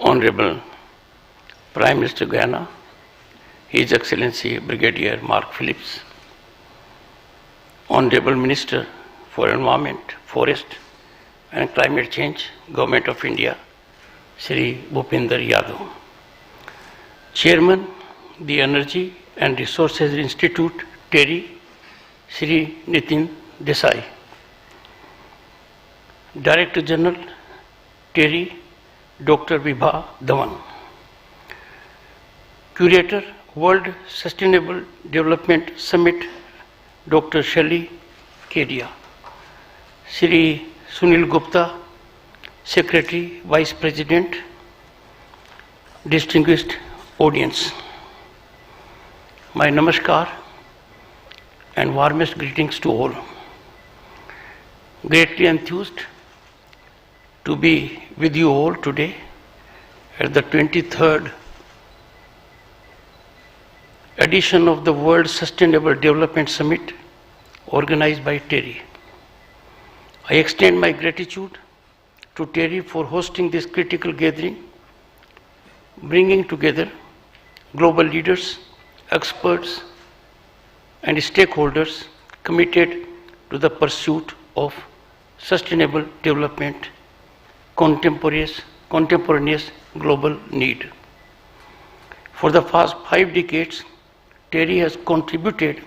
Honorable Prime Minister Guyana, His Excellency Brigadier Mark Phillips, Honorable Minister for Environment, Forest and Climate Change, Government of India, Shri Bhupinder Yadav, Chairman, the Energy and Resources Institute, TERI, Shri Nitin Desai, Director General, TERI, Dr. Vibha Dhawan, Curator, World Sustainable Development Summit, Dr. Shelley Kedia, Shri Sunil Gupta, Secretary, Vice President, distinguished audience. My namaskar and warmest greetings to all. Greatly enthused to be with you all today at the 23rd edition of the World Sustainable Development Summit organized by TERI. I extend my gratitude to TERI for hosting this critical gathering, bringing together global leaders, experts, and stakeholders committed to the pursuit of sustainable development, contemporaneous global need. For the past 5 decades, TERI has contributed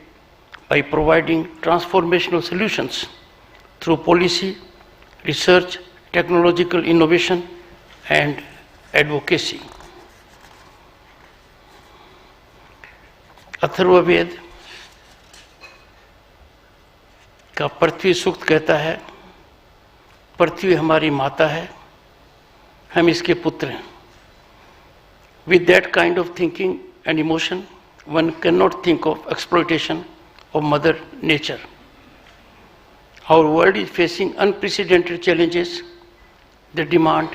by providing transformational solutions through policy, research, technological innovation, and advocacy. Atharvaveda का पृथ्वी सूक्त कहता है, पृथ्वी हमारी माता है, हम इसके पुत्र हैं. With that kind of thinking and emotion, one cannot think of exploitation of Mother Nature. Our world is facing unprecedented challenges that demand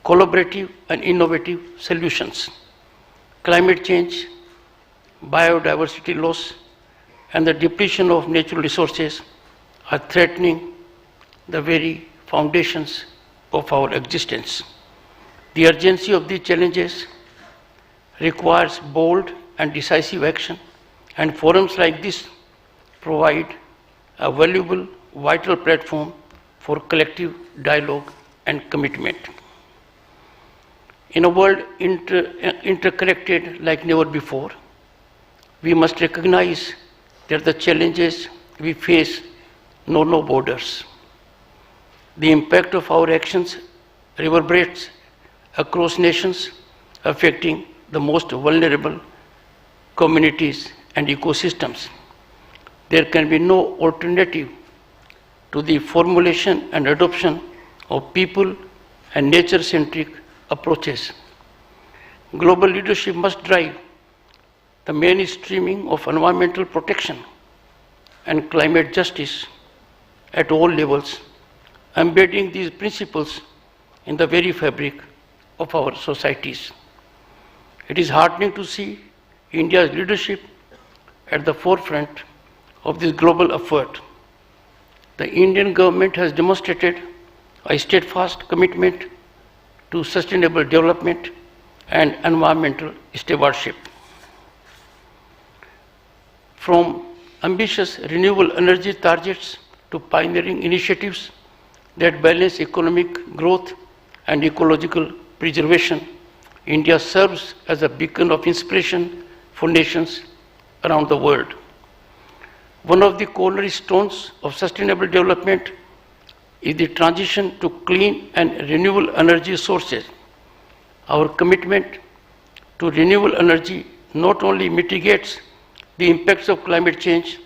collaborative and innovative solutions. Climate change, biodiversity loss, and the depletion of natural resources are threatening the very foundations of our existence. The urgency of these challenges requires bold and decisive action, and forums like this provide a valuable, vital platform for collective dialogue and commitment. In a world interconnected like never before, we must recognize that the challenges we face know no borders. The impact of our actions reverberates across nations, affecting the most vulnerable communities and ecosystems. There can be no alternative to the formulation and adoption of people and nature-centric approaches. Global leadership must drive the mainstreaming of environmental protection and climate justice at all levels, embedding these principles in the very fabric of our societies. It is heartening to see India's leadership at the forefront of this global effort. The Indian government has demonstrated a steadfast commitment to sustainable development and environmental stewardship. From ambitious renewable energy targets to pioneering initiatives that balance economic growth and ecological preservation, India serves as a beacon of inspiration for nations around the world. One of the cornerstones of sustainable development is the transition to clean and renewable energy sources. Our commitment to renewable energy not only mitigates the impacts of climate change,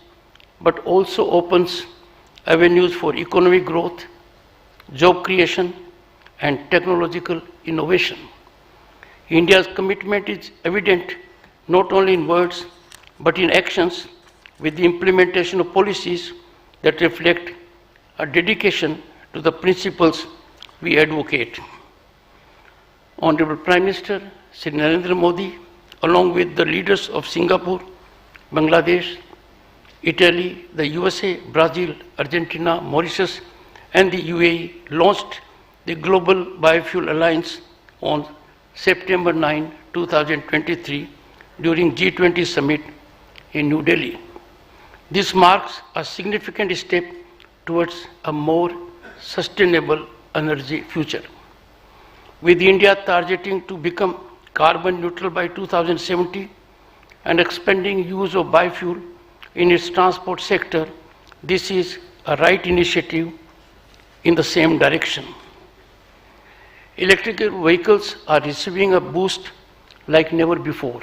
but also opens avenues for economic growth, job creation, and technological innovation. India's commitment is evident not only in words, but in actions, with the implementation of policies that reflect a dedication to the principles we advocate. Honorable Prime Minister Shri Narendra Modi, along with the leaders of Singapore, Bangladesh, Italy, the USA, Brazil, Argentina, Mauritius, and the UAE, launched the Global Biofuel Alliance on September 9, 2023, during G20 summit in New Delhi. This marks a significant step towards a more sustainable energy future. With India targeting to become carbon neutral by 2070 and expanding use of biofuel in its transport sector, this is a right initiative in the same direction. Electrical vehicles are receiving a boost like never before.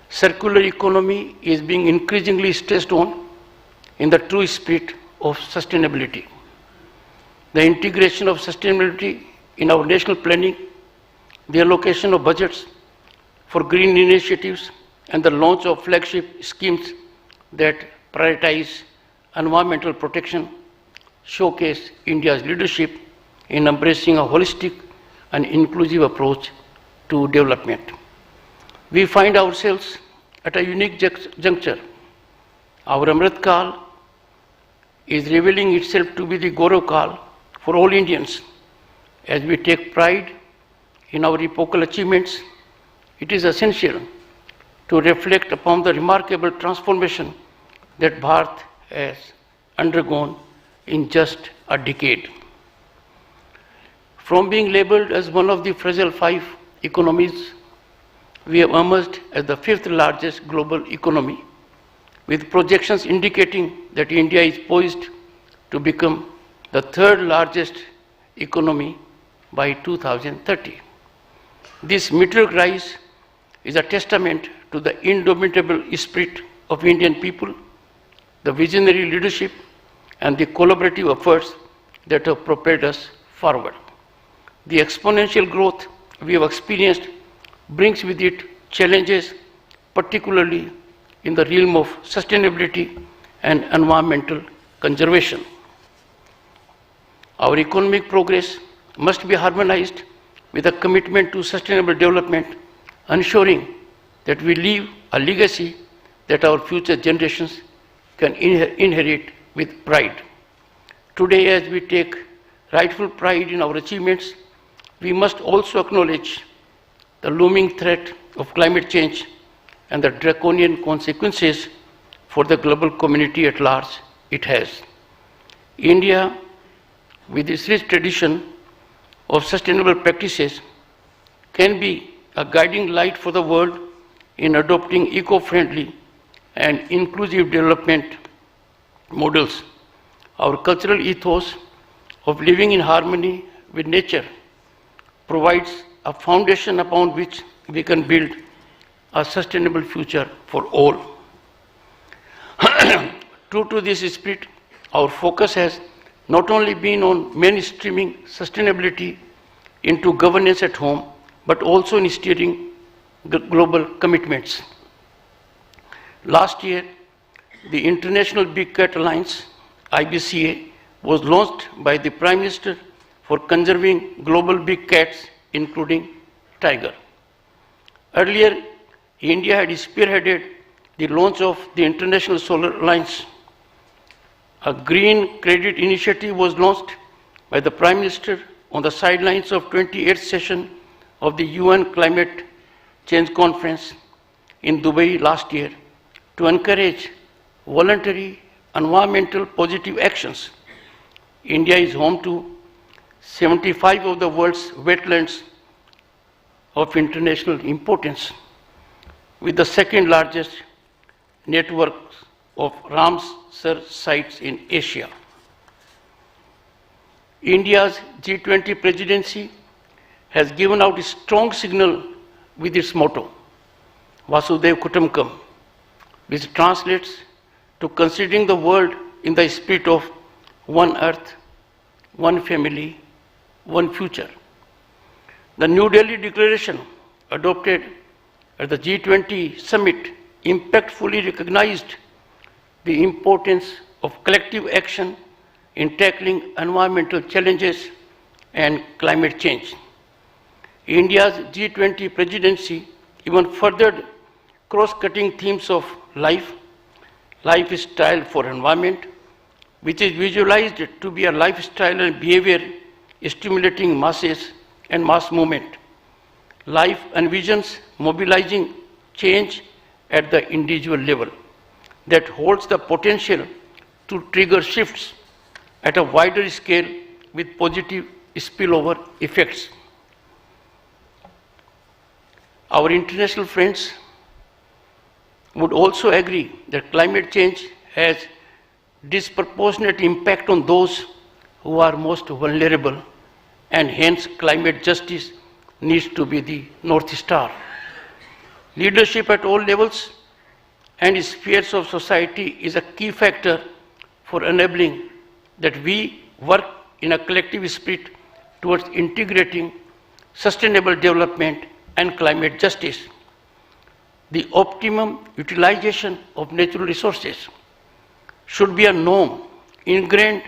Circular economy is being increasingly stressed on in the true spirit of sustainability. The integration of sustainability in our national planning, the allocation of budgets for green initiatives, and the launch of flagship schemes that prioritize environmental protection showcase India's leadership in embracing a holistic and inclusive approach to development. We find ourselves at a unique juncture. Our Amrit Kal is revealing itself to be the Gaurav Kal for all Indians. As we take pride in our epochal achievements, it is essential to reflect upon the remarkable transformation that Bharat has undergone in just a decade. From being labeled as one of the fragile 5 economies, we have emerged as the 5th largest global economy, with projections indicating that India is poised to become the 3rd largest economy by 2030. This meteoric rise is a testament to the indomitable spirit of Indian people, the visionary leadership, and the collaborative efforts that have propelled us forward. The exponential growth we have experienced brings with it challenges, particularly in the realm of sustainability and environmental conservation. Our economic progress must be harmonized with a commitment to sustainable development, ensuring that we leave a legacy that our future generations can inherit with pride. Today, as we take rightful pride in our achievements, we must also acknowledge the looming threat of climate change and the draconian consequences for the global community at large it has. India, with its rich tradition of sustainable practices, can be a guiding light for the world in adopting eco-friendly and inclusive development models. Our cultural ethos of living in harmony with nature provides a foundation upon which we can build a sustainable future for all. True to this spirit, our focus has not only been on mainstreaming sustainability into governance at home, but also in steering global commitments. Last year, the International Big Cat Alliance, IBCA, was launched by the Prime Minister for conserving global big cats, including tiger. Earlier, India had spearheaded the launch of the International Solar Alliance. A green credit initiative was launched by the Prime Minister on the sidelines of 28th session of the UN Climate Change Conference in Dubai last year to encourage voluntary environmental positive actions. India is home to 75 of the world's wetlands of international importance, with the 2nd largest network of Ramsar sites in Asia. India's G20 presidency has given out a strong signal with its motto, Vasudev Kutumbakam, which translates to considering the world in the spirit of one earth, one family, one future. The New Delhi Declaration, adopted at the G20 summit, impactfully recognized the importance of collective action in tackling environmental challenges and climate change. India's G20 presidency even furthered cross-cutting themes of lifestyle for environment, which is visualized to be a lifestyle and behavior stimulating masses and mass movement. Life envisions mobilizing change at the individual level that holds the potential to trigger shifts at a wider scale with positive spillover effects. Our international friends would also agree that climate change has disproportionate impact on those who are most vulnerable, and hence climate justice needs to be the North Star. Leadership at all levels and spheres of society is a key factor for enabling that we work in a collective spirit towards integrating sustainable development and climate justice. The optimum utilization of natural resources should be a norm ingrained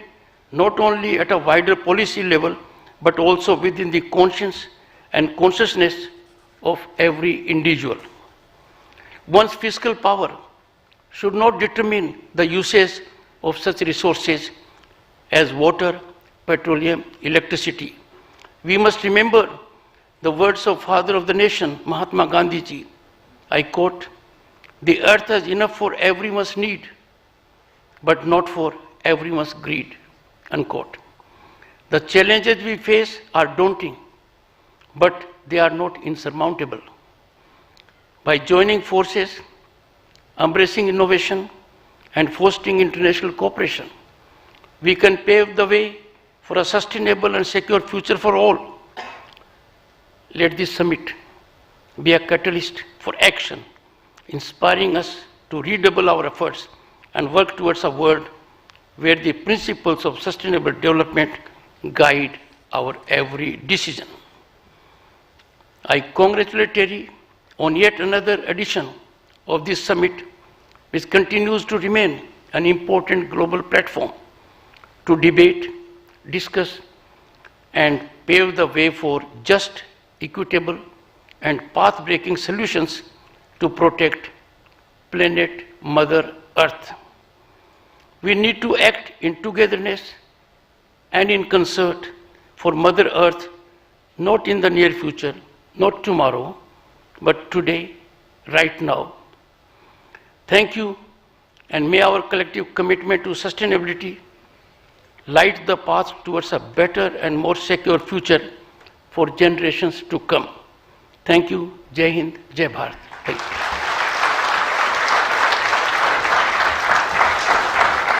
not only at a wider policy level but also within the conscience and consciousness of every individual. One's fiscal power should not determine the usage of such resources as water, petroleum, electricity. We must remember the words of Father of the Nation, Mahatma Gandhi ji. I quote, "The earth has enough for everyone's need, but not for everyone's greed," unquote. The challenges we face are daunting, but they are not insurmountable. By joining forces, embracing innovation, and fostering international cooperation, we can pave the way for a sustainable and secure future for all. Let this summit be a catalyst for action, inspiring us to redouble our efforts and work towards a world where the principles of sustainable development guide our every decision. I congratulate TERI on yet another edition of this summit, which continues to remain an important global platform to debate, discuss, and pave the way for just, equitable, and path-breaking solutions to protect planet Mother Earth. We need to act in togetherness and in concert for Mother Earth, not in the near future, not tomorrow, but today, right now. Thank you, and may our collective commitment to sustainability light the path towards a better and more secure future for generations to come. Thank you. Jai Hind, Jai Bharat. Thank you.